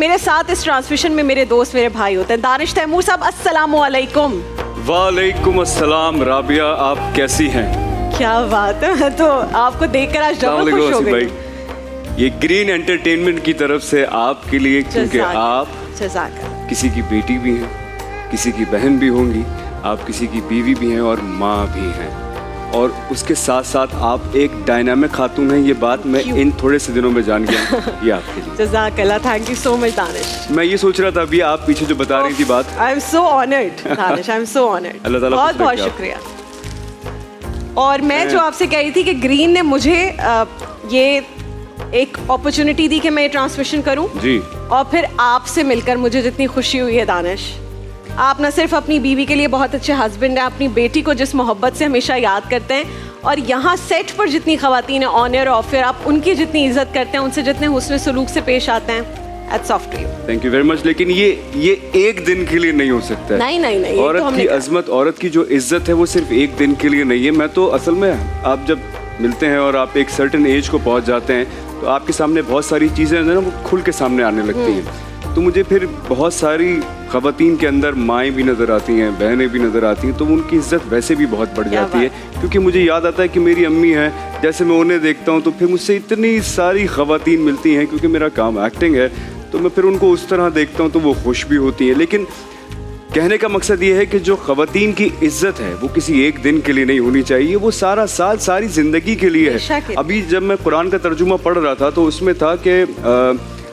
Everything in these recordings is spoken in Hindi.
मेरे साथ इस ट्रांसमिशन में मेरे दोस्त, मेरे भाई होते हैं। दानिश तैमूर साहब, अस्सलामु अलैकुम। वालेकुम अस्सलाम। राबिया, आप कैसी हैं? क्या बात है, मैं तो आपको देखकर आज डबल खुश हो गई। ये ग्रीन एंटरटेनमेंट की तरफ से आपके लिए, क्योंकि आप किसी की बेटी भी हैं, किसी की बहन भी होंगी, आप किसी की बीवी भी हैं और माँ भी हैं, और उसके साथ साथ आप एक डायनामिक खातून हैं। ये बात मैं इन थोड़े से दिनों में जान गया। ये आपके लिए जज़ाकल्लाह, thank you so much Danish. मैं ये सोच रहा था अभी आप पीछे जो बता रही थी बात, I am so honoured Danish, I am so honoured. Allah ताला बहुत बहुत शुक्रिया। और मैं जो आपसे कह रही थी कि ग्रीन ने मुझे ये एक अपॉर्चुनिटी दी कि मैं ये ट्रांसमिशन करूं जी, और फिर आपसे मिलकर मुझे जितनी खुशी हुई है दानिश, आप न सिर्फ अपनी बीवी के लिए बहुत अच्छे हस्बैंड हैं, अपनी बेटी को जिस मोहब्बत से हमेशा याद करते हैं, और यहाँ सेट पर जितनी खवातीन हैं ऑन एयर ऑफ एयर, आप उनकी जितनी इज्जत करते हैं, उनसे जितने हुस्न सलूक से पेश आते हैं, hats off to you. Thank you very much. लेकिन ये एक दिन के लिए नहीं हो सकता है। नहीं, औरत की अजमत, औरत की जो इज्जत है वो सिर्फ एक दिन के लिए नहीं है। मैं तो असल में, आप जब मिलते हैं और आप एक सर्टेन एज को पहुंच जाते हैं तो आपके सामने बहुत सारी चीज़ें ना वो खुल के सामने आने लगती हैं। तो मुझे फिर बहुत सारी खवातीन के अंदर माएँ भी नज़र आती हैं, बहनें भी नज़र आती हैं, तो उनकी इज्जत वैसे भी बहुत बढ़ जाती है। क्योंकि मुझे याद आता है कि मेरी अम्मी हैं, जैसे मैं उन्हें देखता हूँ तो फिर मुझसे इतनी सारी खवातीन मिलती हैं, क्योंकि मेरा काम एक्टिंग है, तो मैं फिर उनको उस तरह देखता हूँ तो वो खुश भी होती हैं। लेकिन कहने का मकसद ये है कि जो खवातीन की इज्जत है वो किसी एक दिन के लिए नहीं होनी चाहिए, वो सारा साल, सारी ज़िंदगी के लिए है। अभी जब मैं कुरान का तर्जुमा पढ़ रहा था तो उसमें था कि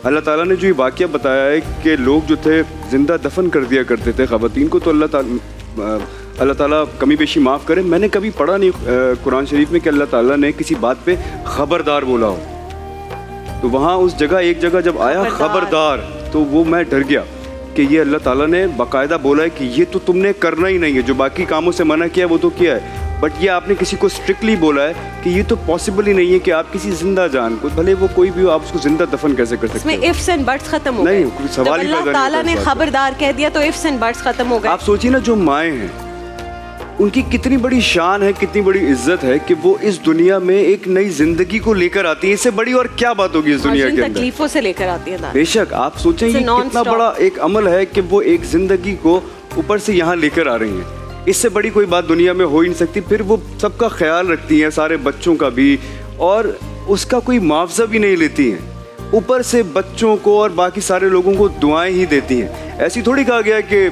अल्लाह ताला ने जो ये वाक़या बताया है कि लोग जो थे ज़िंदा दफन कर दिया करते थे खवातीन को, तो अल्लाह ताला कमी बेशी माफ़ करे, मैंने कभी पढ़ा नहीं कुरान शरीफ में कि अल्लाह ताला ने किसी बात पे ख़बरदार बोला हो। तो वहाँ उस जगह, एक जगह जब आया ख़बरदार, तो वो मैं डर गया कि ये अल्लाह ताला ने बाकायदा बोला है कि ये तो तुमने करना ही नहीं है, जो बाकी कामों से मना किया वो तो किया है, बट ये आपने किसी को स्ट्रिक्टली बोला है कि ये तो पॉसिबल ही नहीं है कि आप किसी जिंदा जान को, भले वो कोई भी हो, आप उसको जिंदा दफन कैसे कर सकते हैं? इसमें इफ्स एंड बट्स खत्म हो गए। नहीं, कोई सवाल ही पैदा नहीं होता। अल्लाह ताला ने खबरदार कह दिया तो इफ्स एंड बट्स खत्म हो गए। आप सोचिए ना, जो माएँ हैं उनकी कितनी बड़ी शान है, कितनी बड़ी इज्जत है कि वो इस दुनिया में एक नई जिंदगी को लेकर आती है। इससे बड़ी और क्या बात होगी इस दुनिया के अंदर? तकलीफों से लेकर आती है। बेशक आप सोचें ये कितना बड़ा एक अमल है कि वो एक जिंदगी को ऊपर से यहाँ लेकर आ रही हैं। इससे बड़ी कोई बात दुनिया में हो ही नहीं सकती। फिर वो सबका ख्याल रखती हैं, सारे बच्चों का भी, और उसका कोई मुआवजा भी नहीं लेती हैं। ऊपर से बच्चों को और बाकी सारे लोगों को दुआएं ही देती हैं। ऐसी थोड़ी कहा गया कि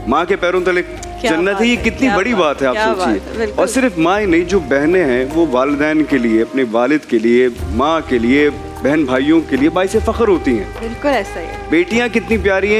माँ के पैरों तले जन्नत है। ये कितनी बड़ी बात है, आप सोचिए। और सिर्फ माँ ही नहीं, जो बहनें हैं वो वालिदैन के लिए, अपने वालिद के लिए, माँ के लिए, बहन भाइयों के लिए बाइसे फ़ख्र होती हैं। बिल्कुल ऐसा ही है। बेटियाँ कितनी प्यारी हैं